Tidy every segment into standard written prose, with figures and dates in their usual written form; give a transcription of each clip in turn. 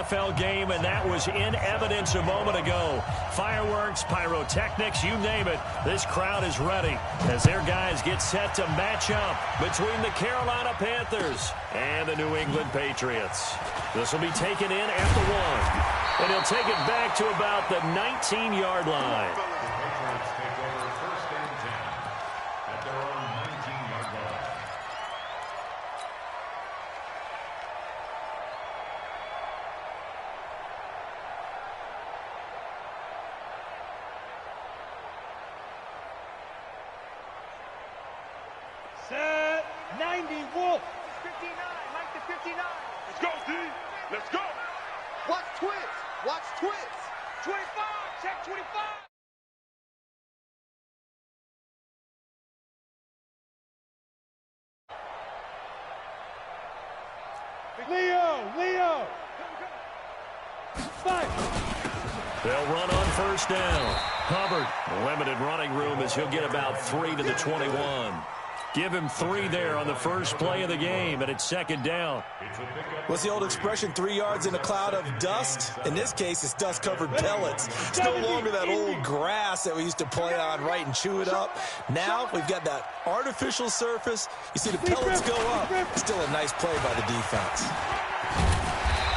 NFL game, and that was in evidence a moment ago. Fireworks, pyrotechnics, you name it. This crowd is ready as their guys get set to match up between the Carolina Panthers and the New England Patriots. This will be taken in at the 1, and he'll take it back to about the 19-yard line. Set 90 Wolf. 59, Mike to 59. Let's go, D. Let's go. Watch twins. Watch twins. 25, check 25. Leo. Five. They'll run on first down. Hubbard, limited running room as he'll get about 3 to the 21. Give him 3 there on the first play of the game, and it's second down. What's the old expression, 3 yards in a cloud of dust? In this case, it's dust-covered pellets. It's no longer that old grass that we used to play on, right, and chew it up. Now we've got that artificial surface. You see the pellets go up. Still a nice play by the defense.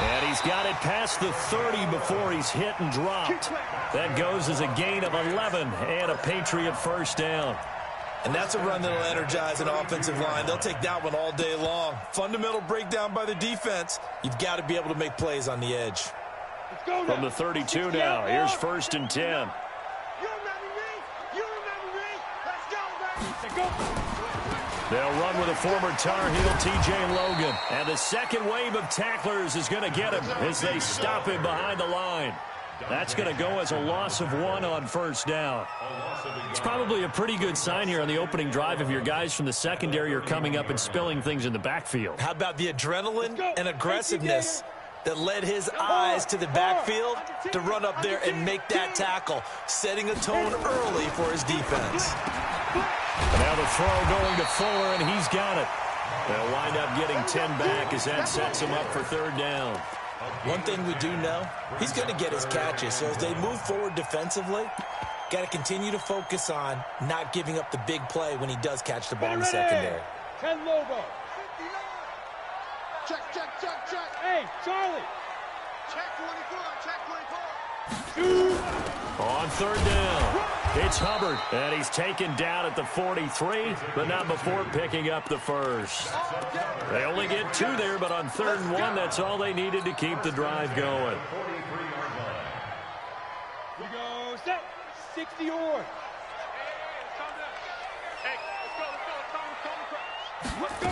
And he's got it past the 30 before he's hit and dropped. That goes as a gain of 11 and a Patriot first down. And that's a run that will energize an offensive line. They'll take that one all day long. Fundamental breakdown by the defense. You've got to be able to make plays on the edge. From the 32 now, here's first and 10. You remember me? Let's go, baby. They'll run with a former Tar Heel, T.J. Logan. And the second wave of tacklers is going to get him as they stop him behind the line. That's going to go as a loss of 1 on first down. It's probably a pretty good sign here on the opening drive if your guys from the secondary are coming up and spilling things in the backfield. How about the adrenaline and aggressiveness that led his eyes to the backfield to run up there and make that tackle, setting a tone early for his defense. Now the throw going to Fuller, and he's got it. They'll wind up getting 10 back as that sets him up for third down. One thing we do know, he's going to get his catches. So as they move forward defensively, got to continue to focus on not giving up the big play when he does catch the ball in the secondary. 10 logo. Check. Hey, Charlie. Check 24. 2. On third down, it's Hubbard, and he's taken down at the 43, but not before picking up the first. They only get 2 there, but on third and 1, that's all they needed to keep the drive going. We go set. 60 or. Let's go.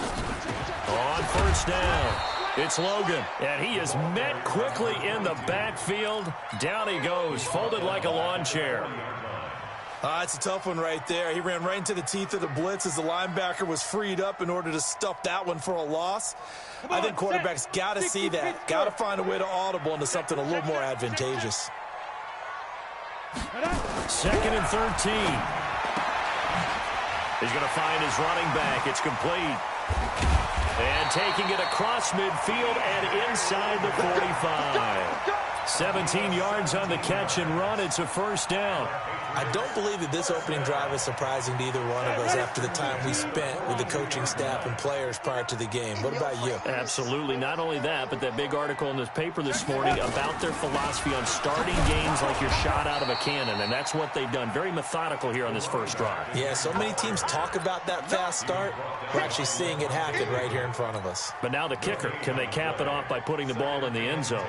On first down, it's Logan, and he is met quickly in the backfield. Down he goes, folded like a lawn chair. It's a tough one right there. He ran right into the teeth of the blitz as the linebacker was freed up in order to stuff that one for a loss. I think quarterbacks got to see that. Got to find a way to audible into something a little more advantageous. Second and 13. He's going to find his running back. It's complete. And taking it across midfield and inside the 45. 17 yards on the catch and run. It's a first down. I don't believe that this opening drive is surprising to either one of us after the time we spent with the coaching staff and players prior to the game. What about you? Absolutely. Not only that, but that big article in this paper this morning about their philosophy on starting games like you're shot out of a cannon, and that's what they've done. Very methodical here on this first drive. Yeah, so many teams talk about that fast start. We're actually seeing it happen right here in front of us. But now the kicker. Can they cap it off by putting the ball in the end zone?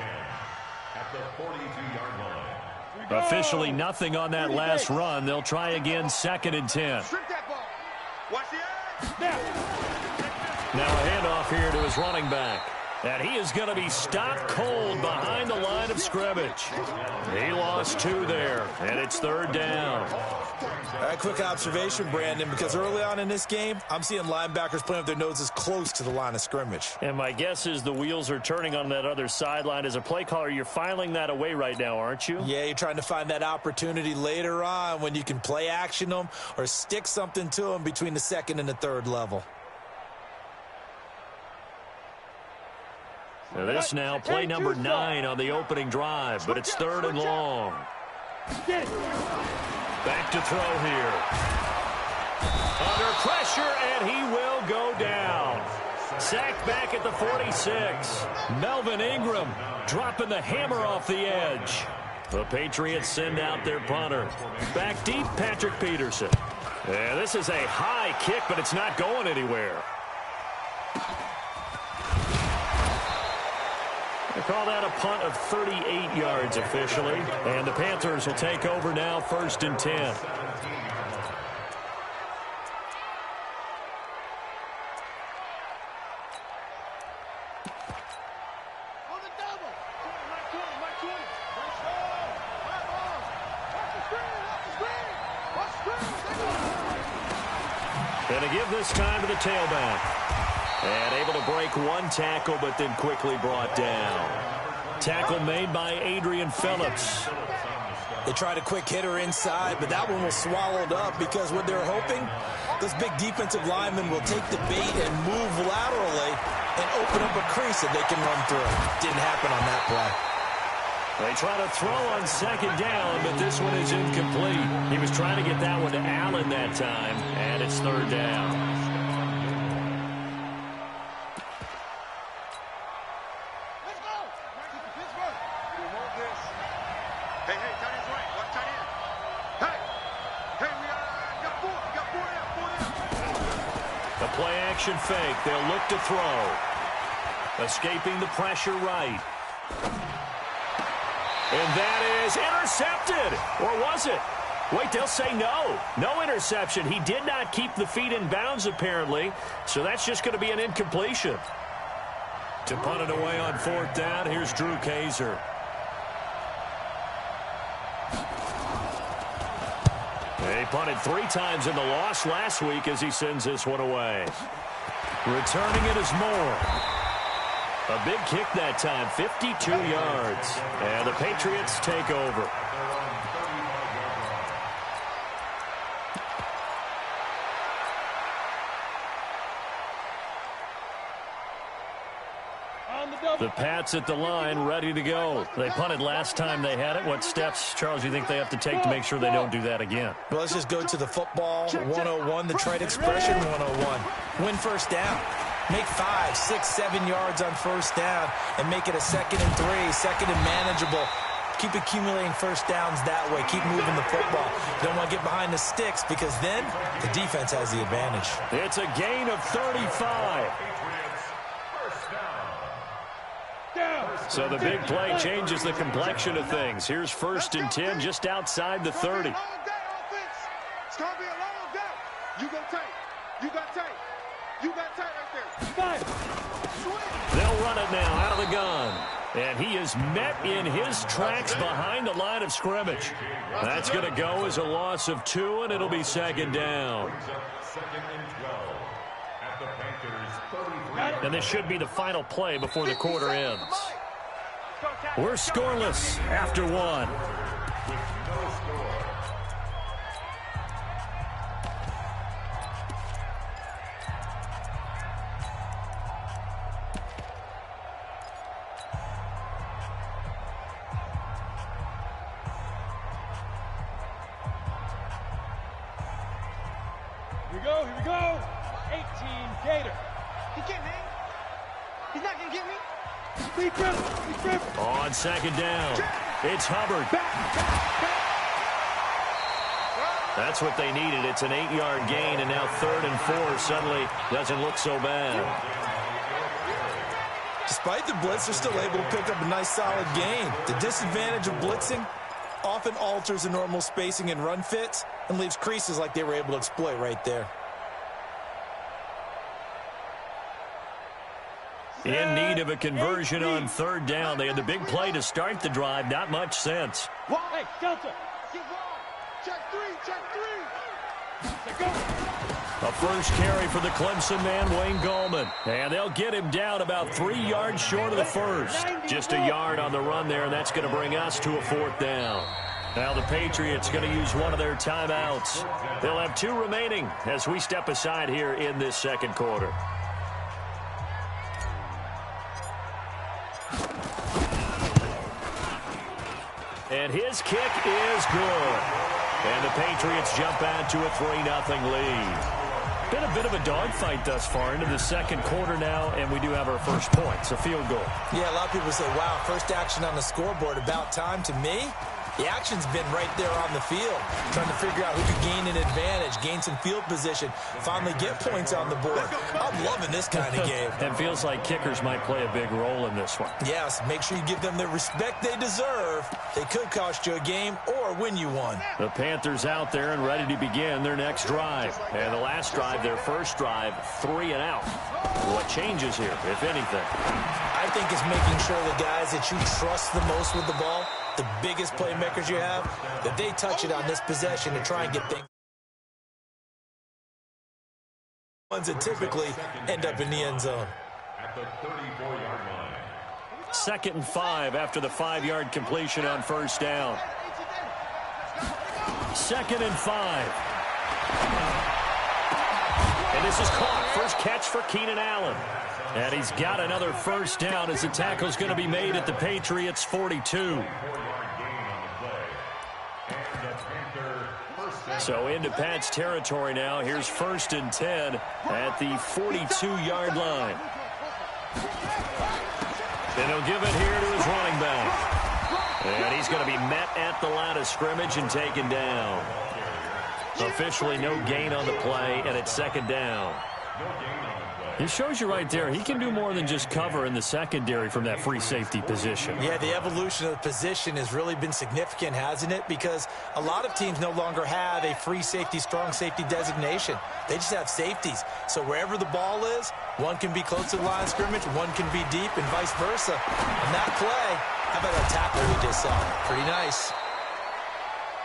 At the 42-yard line. Officially nothing on that last run. They'll try again, second and 10. Shrink that ball. Watch the edge. Now a handoff here to his running back. And he is going to be stopped cold behind the line of scrimmage. He lost 2 there, and it's third down. All right, quick observation, Brandon, because early on in this game, I'm seeing linebackers playing with their noses close to the line of scrimmage. And my guess is the wheels are turning on that other sideline. As a play caller, you're filing that away right now, aren't you? Yeah, you're trying to find that opportunity later on when you can play action them or stick something to them between the second and the third level. This now play number 9 on the opening drive, but it's 3rd and long. Back to throw here. Under pressure, and he will go down. Sacked back at the 46. Melvin Ingram dropping the hammer off the edge. The Patriots send out their punter. Back deep, Patrick Peterson. Yeah, this is a high kick, but it's not going anywhere. They call that a punt of 38 yards officially. And the Panthers will take over now, 1st and 10. And to give this time to the tailback. And able to break one tackle, but then quickly brought down. Tackle made by Adrian Phillips. They tried a quick hitter inside, but that one was swallowed up because what they're hoping, this big defensive lineman will take the bait and move laterally and open up a crease that they can run through. Didn't happen on that play. They try to throw on 2nd down, but this one is incomplete. He was trying to get that one to Allen that time, and it's 3rd down. Play-action fake. They'll look to throw. Escaping the pressure right. And that is intercepted. Or was it? Wait, they'll say no. No interception. He did not keep the feet in bounds, apparently. So that's just going to be an incompletion. To punt it away on 4th down, here's Drew Kaiser. He punted 3 times in the loss last week as he sends this one away. Returning it is Moore. A big kick that time, 52 yards. And the Patriots take over. The Pats at the line, ready to go. They punted last time they had it. What steps, Charles, do you think they have to take to make sure they don't do that again? Well, let's just go to the football 101, the trade expression 101. Win 1st down. Make 5, 6, 7 yards on 1st down and make it a 2nd and 3, 2nd and manageable. Keep accumulating 1st downs that way. Keep moving the football. Don't want to get behind the sticks because then the defense has the advantage. It's a gain of 35. So the big play changes the complexion of things. Here's 1st and 10 just outside the 30. It's going to be a long day. You got tape. You got tape. You got tape right there. They'll run it now out of the gun. And he is met in his tracks behind the line of scrimmage. That's going to go as a loss of 2, and it'll be 2nd down. And this should be the final play before the quarter ends. We're scoreless after 1. Here we go. 18 Gator. He can't hang. He's not going to get me. On 2nd down, it's Hubbard. That's what they needed. It's an 8-yard gain, and now 3rd and 4 suddenly doesn't look so bad. Despite the blitz, they're still able to pick up a nice solid gain. The disadvantage of blitzing often alters the normal spacing and run fits and leaves creases like they were able to exploit right there. In need of a conversion on 3rd down. They had the big play to start the drive. Not much sense. Hey, Delta. Get wrong. Check 3. Check 3. Go. A first carry for the Clemson man, Wayne Gallman. And they'll get him down about 3 yards short of the first. Just a yard on the run there, and that's going to bring us to a 4th down. Now the Patriots going to use one of their timeouts. They'll have 2 remaining as we step aside here in this 2nd quarter. And his kick is good. And the Patriots jump out to a 3-0 lead. Been a bit of a dogfight thus far into the second quarter now, and we do have our first point. It's a field goal. Yeah, a lot of people say, wow, first action on the scoreboard, about time. To me, the action's been right there on the field, trying to figure out who could gain an advantage, gain some field position, finally get points on the board. I'm loving this kind of game. It feels like kickers might play a big role in this one. Yes, make sure you give them the respect they deserve. They could cost you a game or win you one. The Panthers out there and ready to begin their next drive. And the last drive, their first drive, 3 and out. What changes here, if anything? I think it's making sure the guys that you trust the most with the ball, the biggest playmakers you have, that they touch it on this possession to try and get things. Ones that typically end up in the end zone. At the 34-yard line. 2nd and 5 after the 5-yard completion on first down. 2nd and 5. And this is caught. First catch for Keenan Allen. And he's got another first down as the tackle's going to be made at the Patriots' 42. So into Pat's territory now. Here's 1st and 10 at the 42-yard line. And he'll give it here to his running back. And he's going to be met at the line of scrimmage and taken down. Officially no gain on the play, and it's 2nd down. It shows you right there, he can do more than just cover in the secondary from that free safety position. Yeah, the evolution of the position has really been significant, hasn't it? Because a lot of teams no longer have a free safety, strong safety designation. They just have safeties. So wherever the ball is, one can be close to the line of scrimmage, one can be deep, and vice versa. On that play, how about that tackle we just saw? Pretty nice.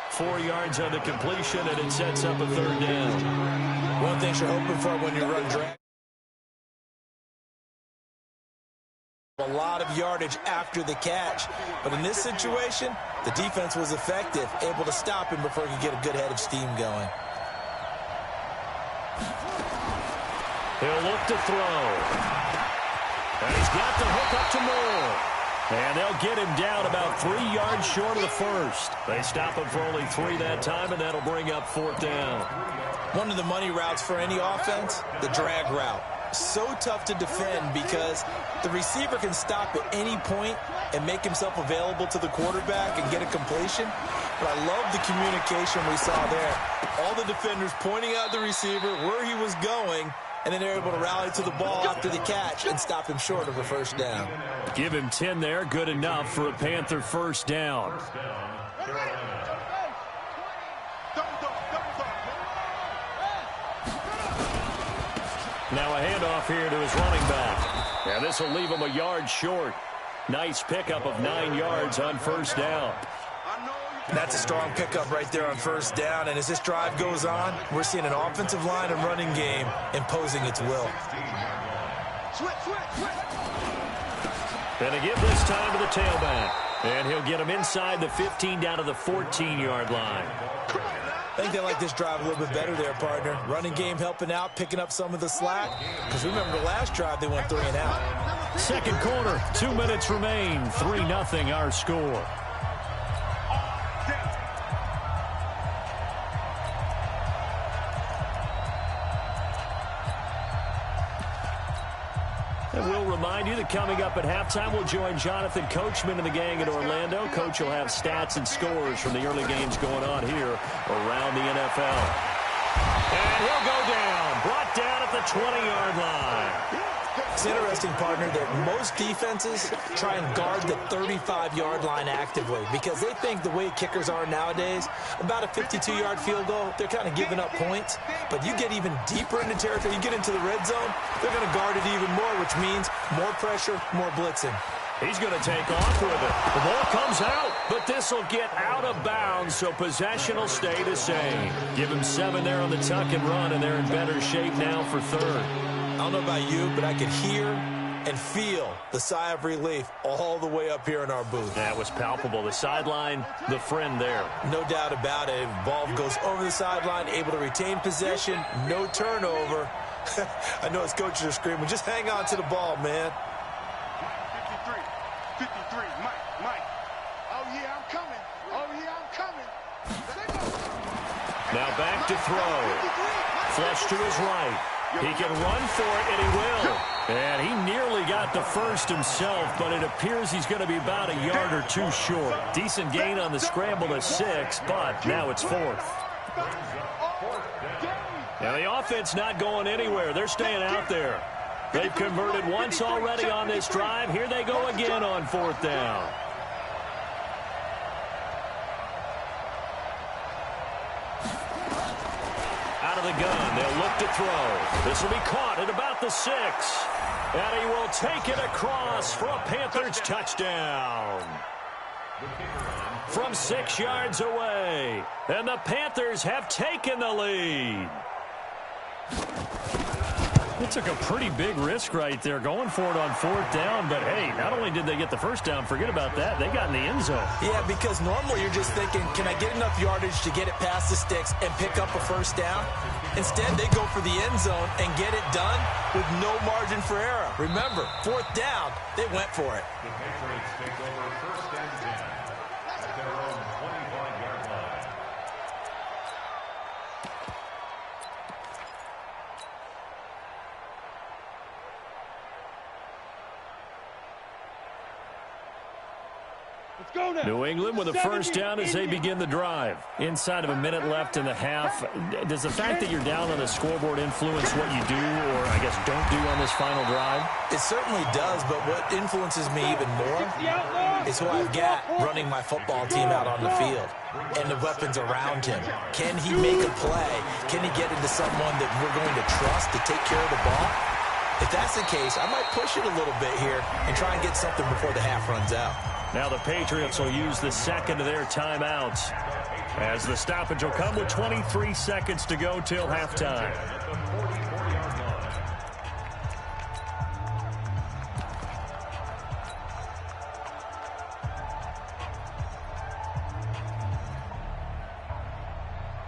4 yards on the completion, and it sets up a 3rd down. One thing you're hoping for when you run drag. A lot of yardage after the catch. But in this situation, the defense was effective, able to stop him before he could get a good head of steam going. He'll look to throw. And he's got the hook up to Moore. And they'll get him down about 3 yards short of the first. They stop him for only 3 that time, and that'll bring up 4th down. One of the money routes for any offense, the drag route. So tough to defend because the receiver can stop at any point and make himself available to the quarterback and get a completion. But I love the communication we saw there. All the defenders pointing out the receiver, where he was going, and then they're able to rally to the ball after the catch and stop him short of a 1st down. Give him 10 there, good enough for a Panther 1st down. Now a handoff here to his running back. And this will leave him a yard short. Nice pickup of 9 yards on 1st down. That's a strong pickup right there on 1st down. And as this drive goes on, we're seeing an offensive line and running game imposing its will. And a give this time to the tailback. And he'll get him inside the 15 down to the 14-yard line. I think they like this drive a little bit better there, partner. Running game helping out, picking up some of the slack. Because remember the last drive, they went 3 and out. Second quarter, 2 minutes remain. 3-0 our score. And we'll remind you that coming up at halftime, we'll join Jonathan Coachman and the gang in Orlando. Coach will have stats and scores from the early games going on here around the NFL. And he'll go down, brought down at the 20-yard line. It's interesting, partner, that most defenses try and guard the 35-yard line actively because they think the way kickers are nowadays, about a 52-yard field goal, they're kind of giving up points. But you get even deeper into territory, you get into the red zone, they're going to guard it even more, which means more pressure, more blitzing. He's going to take off with it. The ball comes out, but this will get out of bounds, so possession will stay the same. Give him 7 there on the tuck and run, and they're in better shape now for 3rd. I don't know about you, but I could hear and feel the sigh of relief all the way up here in our booth. That was palpable. The sideline, the friend there. No doubt about it. Ball goes over the sideline, able to retain possession, no turnover. I know his coaches are screaming, just hang on to the ball, man. 53, Mike. Oh, yeah, I'm coming. Now back to throw. Flush to his right. He can run for it, and he will. And he nearly got the first himself, but it appears he's going to be about a yard or two short. Decent gain on the scramble to 6, but now it's 4th. Now the offense not going anywhere. They're staying out there. They've converted once already on this drive. Here they go again on 4th down. Out of the gun, they'll look to throw. This will be caught at about the 6. And he will take it across for a Panthers touchdown. From 6 yards away. And the Panthers have taken the lead. It took a pretty big risk right there going for it on 4th down. But, hey, not only did they get the first down, forget about that, they got in the end zone. Yeah, because normally you're just thinking, can I get enough yardage to get it past the sticks and pick up a first down? Instead, they go for the end zone and get it done with no margin for error. Remember, 4th down, they went for it. The Patriots take over 1st and 10 at their own 25-yard line. New England with a first down as they begin the drive. Inside of a minute left in the half. Does the fact that you're down on the scoreboard influence what you do, or I guess don't do on this final drive? It certainly does, but what influences me even more is who I've got running my football team out on the field and the weapons around him. Can he make a play? Can he get into someone that we're going to trust to take care of the ball? If that's the case, I might push it a little bit here and try and get something before the half runs out. Now the Patriots will use the second of their timeouts as the stoppage will come with 23 seconds to go till halftime.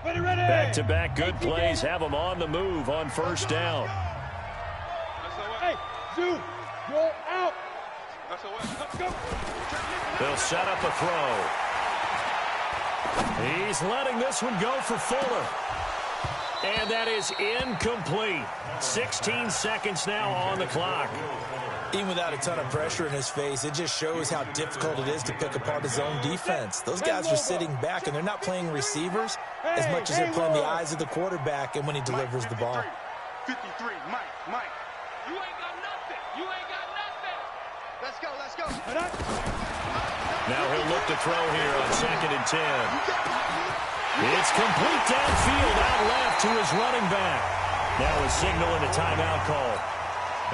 Back-to-back good plays have them on the move on first down. Hey, Zoo, roll out. Let's go. They'll set up a throw. He's letting this one go for Fuller. And that is incomplete. 16 seconds now on the clock. Even without a ton of pressure in his face, it just shows how difficult it is to pick apart his own defense. Those guys are sitting back, and they're not playing receivers as much as they're playing the eyes of the quarterback and when he delivers the ball. 53, Mike. You ain't got nothing. Let's go. Now he'll look to throw here on 2nd and 10. It's complete downfield, out left to his running back. Now a signal and a timeout call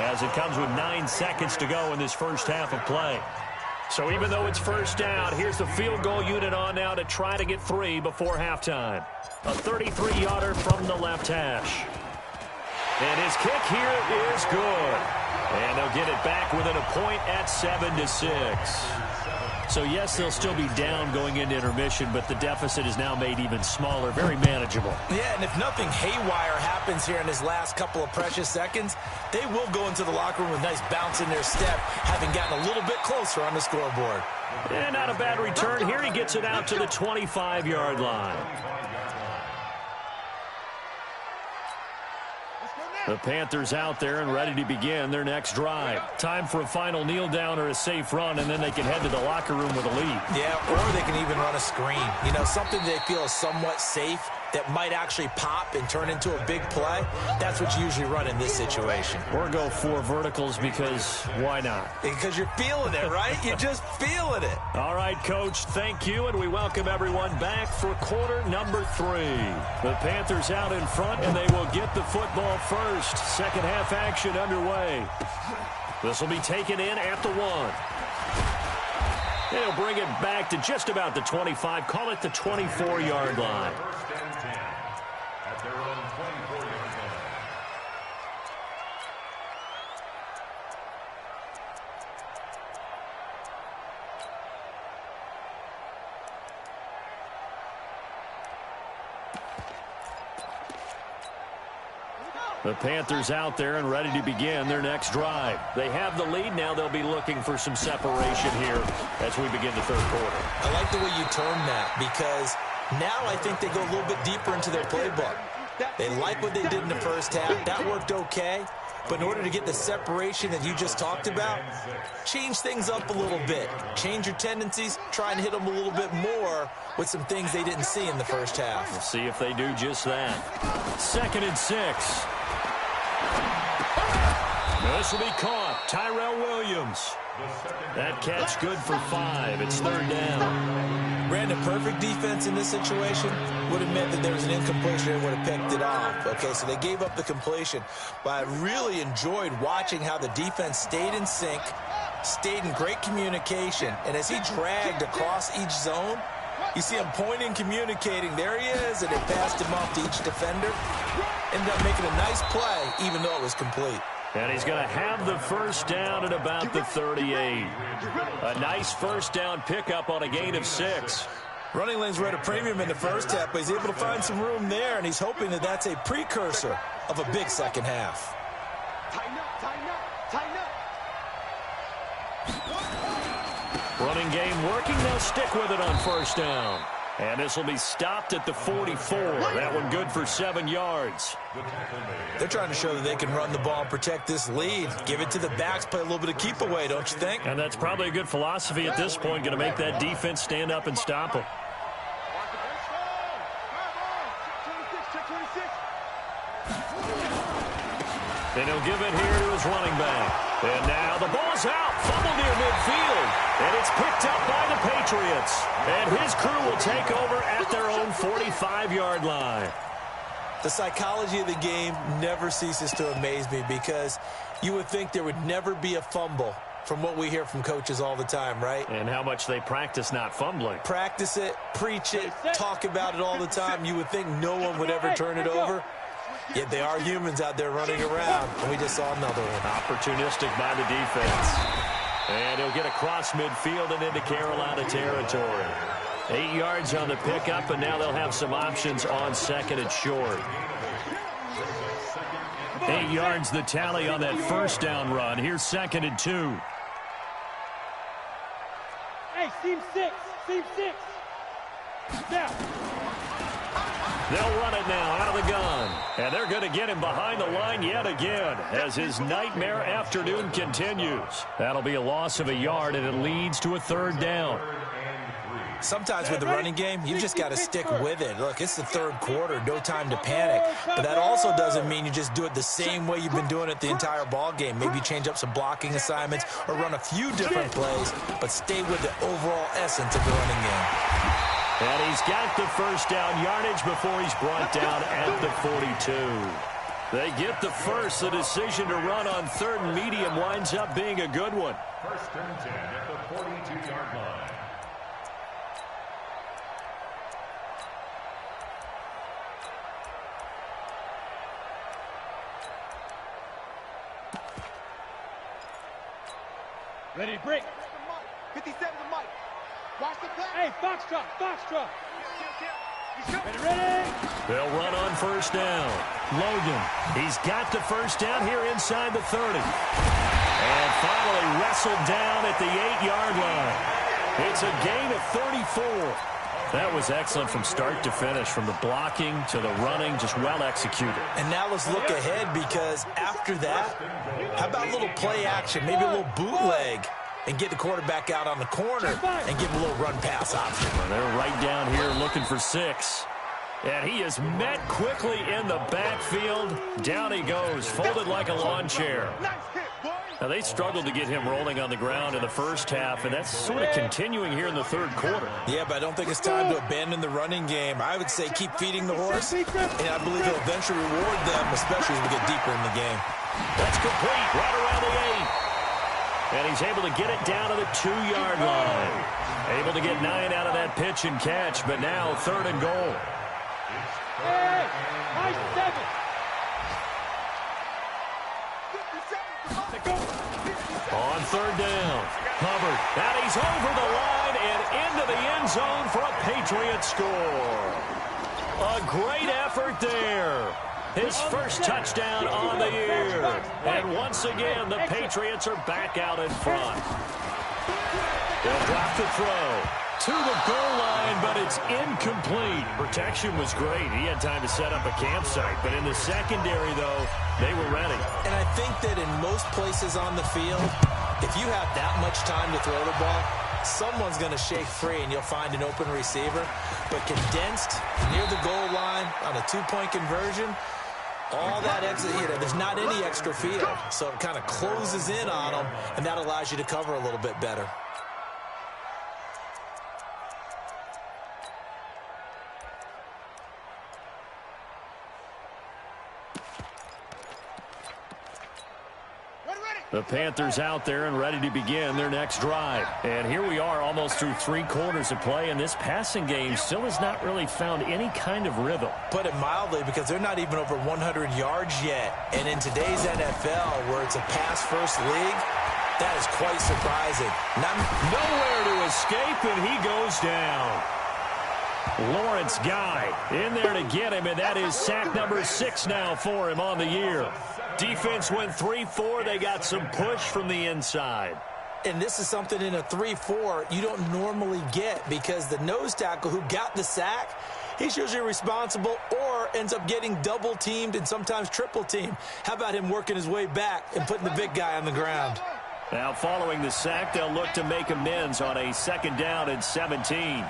as it comes with 9 seconds to go in this first half of play. So even though it's first down, here's the field goal unit on now to try to get 3 before halftime. A 33-yarder from the left hash. And his kick here is good. And they'll get it back within a point at 7-6. So, yes, they'll still be down going into intermission, but the deficit is now made even smaller, very manageable. Yeah, and if nothing haywire happens here in his last couple of precious seconds, they will go into the locker room with a nice bounce in their step, having gotten a little bit closer on the scoreboard. And not a bad return. Here he gets it out to the 25-yard line. The Panthers out there and ready to begin their next drive. Time for a final kneel down or a safe run, and then they can head to the locker room with a lead. Yeah, or they can even run a screen. You know, something they feel is somewhat safe that might actually pop and turn into a big play. That's what you usually run in this situation. Or go 4 verticals because why not? Because you're feeling it, right? You're just feeling it. All right, Coach, thank you, and we welcome everyone back for quarter number 3. The Panthers out in front, and they will get the football first. Second half action underway. This will be taken in at the 1. They'll bring it back to just about the 25, call it the 24-yard line. At their own 24-yard line. The Panthers out there and ready to begin their next drive. They have the lead. Now they'll be looking for some separation here as we begin the third quarter. I like the way you term that, because now I think they go a little bit deeper into their playbook. They like what they did in the first half. That worked okay. But in order to get the separation that you just talked about, change things up a little bit. Change your tendencies, try and hit them a little bit more with some things they didn't see in the first half. We'll see if they do just that. 2nd and 6. This will be caught. Tyrell Williams. That catch good for 5. It's 3rd down. Brandon, perfect defense in this situation would have meant that there was an incompletion and would have picked it off. Okay, so they gave up the completion. But I really enjoyed watching how the defense stayed in sync, stayed in great communication, and as he dragged across each zone, you see him pointing, communicating. There he is, and they passed him off to each defender. Ended up making a nice play, even though it was complete. And he's going to have the first down at about the 38. A nice first down pickup on a gain of 6. Running lanes were at a premium in the first half, but he's able to find some room there, and he's hoping that that's a precursor of a big second half. Tighten up, tighten up, tighten up. Running game working. They'll stick with it on first down. And this will be stopped at the 44. That one good for 7 yards. They're trying to show that they can run the ball and protect this lead. Give it to the backs, play a little bit of keep away, don't you think? And that's probably a good philosophy at this point, going to make that defense stand up and stop them. And he'll give it here to his running back. And now the ball's out. Fumble near midfield. And it's picked up by the Patriots. And his crew will take over at their own 45-yard line. The psychology of the game never ceases to amaze me, because you would think there would never be a fumble from what we hear from coaches all the time, right? And how much they practice not fumbling. Practice it, preach it, talk about it all the time. You would think no one would ever turn it over. Yet they are humans out there running around, and we just saw another one. Opportunistic by the defense. And he'll get across midfield and into Carolina territory. 8 yards on the pickup, and now they'll have some options on 2nd and short. 8 yards the tally on that first down run. Here's 2nd and 2. Hey, seam 6. Seam 6. Down. They'll run it now out of the gun. And they're going to get him behind the line yet again as his nightmare afternoon continues. That'll be a loss of a yard, and it leads to a 3rd down. Sometimes with the running game, you just got to stick with it. Look, it's the 3rd quarter, no time to panic. But that also doesn't mean you just do it the same way you've been doing it the entire ball game. Maybe change up some blocking assignments or run a few different plays, but stay with the overall essence of the running game. And he's got the first down yardage before he's brought down at the 42. They get the first. The decision to run on 3rd and medium winds up being a good one. 1st and 10 at the 42-yard line. Ready to break. 57 to Mike. Watch the play. Hey, Foxtrot, Foxtrot. Ready. They'll run on first down. Logan, he's got the first down here inside the 30. And finally wrestled down at the 8-yard line. It's a gain of 34. That was excellent from start to finish, from the blocking to the running, just well executed. And now let's look ahead, because after that, how about a little play action, maybe a little bootleg, and get the quarterback out on the corner and give him a little run pass option. Well, they're right down here looking for 6. And he is met quickly in the backfield. Down he goes, folded like a lawn chair. Now, they struggled to get him rolling on the ground in the first half, and that's sort of continuing here in the 3rd quarter. Yeah, but I don't think it's time to abandon the running game. I would say keep feeding the horse, and I believe he'll eventually reward them, especially as we get deeper in the game. That's complete, right around the 8. And he's able to get it down to the 2-yard line. Able to get 9 out of that pitch and catch, but now 3rd and goal. Hey, nice 7. On 3rd down, Hubbard, and he's over the line and into the end zone for a Patriot score. A great effort there. His first touchdown on the year. And once again, the Patriots are back out in front. They'll drop the throw to the goal line, but it's incomplete. Protection was great. He had time to set up a campsite. But in the secondary, though, they were ready. And I think that in most places on the field, if you have that much time to throw the ball, someone's going to shake free and you'll find an open receiver. But condensed near the goal line on a two-point conversion, all that exit, there's not any extra field. So it kind of closes in on them, and that allows you to cover a little bit better. The Panthers out there and ready to begin their next drive. And here we are almost through 3 quarters of play, and this passing game still has not really found any kind of rhythm. Put it mildly, because they're not even over 100 yards yet. And in today's NFL, where it's a pass-first league, that is quite surprising. Nowhere to escape, and he goes down. Lawrence Guy in there to get him, and that is sack number 6 now for him on the year. Defense went 3-4. They got some push from the inside. And this is something in a 3-4 you don't normally get, because the nose tackle who got the sack, he's usually responsible or ends up getting double-teamed and sometimes triple-teamed. How about him working his way back and putting the big guy on the ground? Now, following the sack, they'll look to make amends on a 2nd down and 17.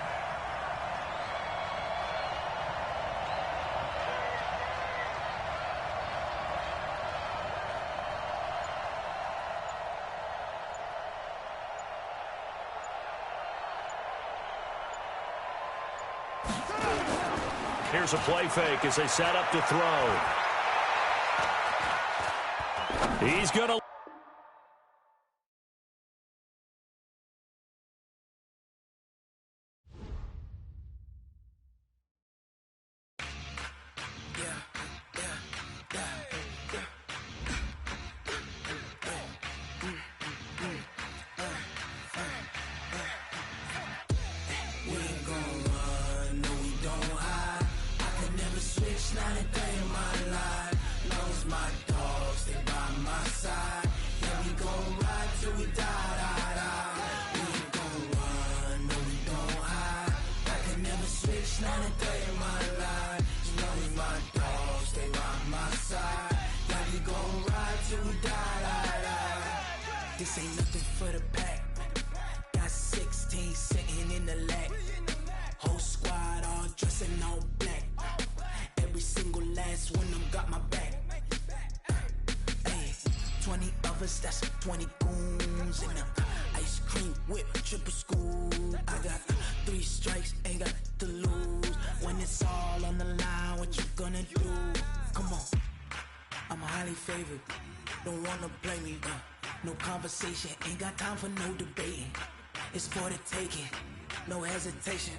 Here's a play fake as they set up to throw. He's going to... This ain't nothing for the pack. Got 16 sitting in the lap. Whole squad all dressing all black. Every single last one of them got my back. Hey, 20 of us, that's 20 goons in them. Ice cream whip, triple school. I got 3 strikes, ain't got to lose. When it's all on the line, what you gonna do? Come on, I'm highly favored. Don't wanna blame me, no conversation, ain't got time for no debating. It's for the taking, no hesitation.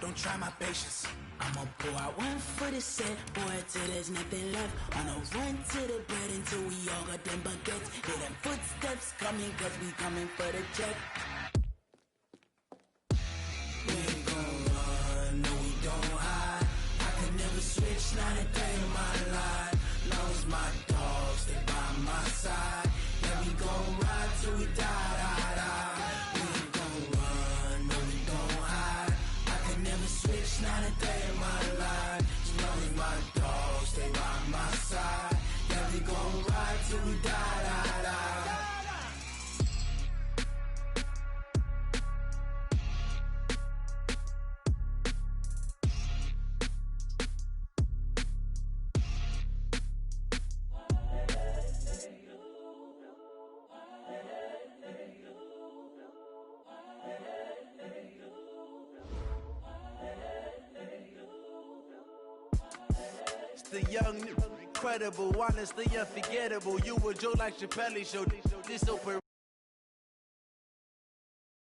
Don't try my patience. I'ma pour out one for the set, boy, till there's nothing left. On a run to the bread until we all got them baguettes. Hear them footsteps coming, cause we coming for the check. We ain't gon' run, no we don't hide. I could never switch, not a day in my life. Long as my dogs, they by my side. Yeah, we gon' ride till we die. We ain't gon' run, no we don't hide. I could never switch, not a day in my life. As long as my dogs, they by my side. Yeah, we gon' ride till we die. The young, incredible, honestly unforgettable. You were Joe like Chappelle show. This open.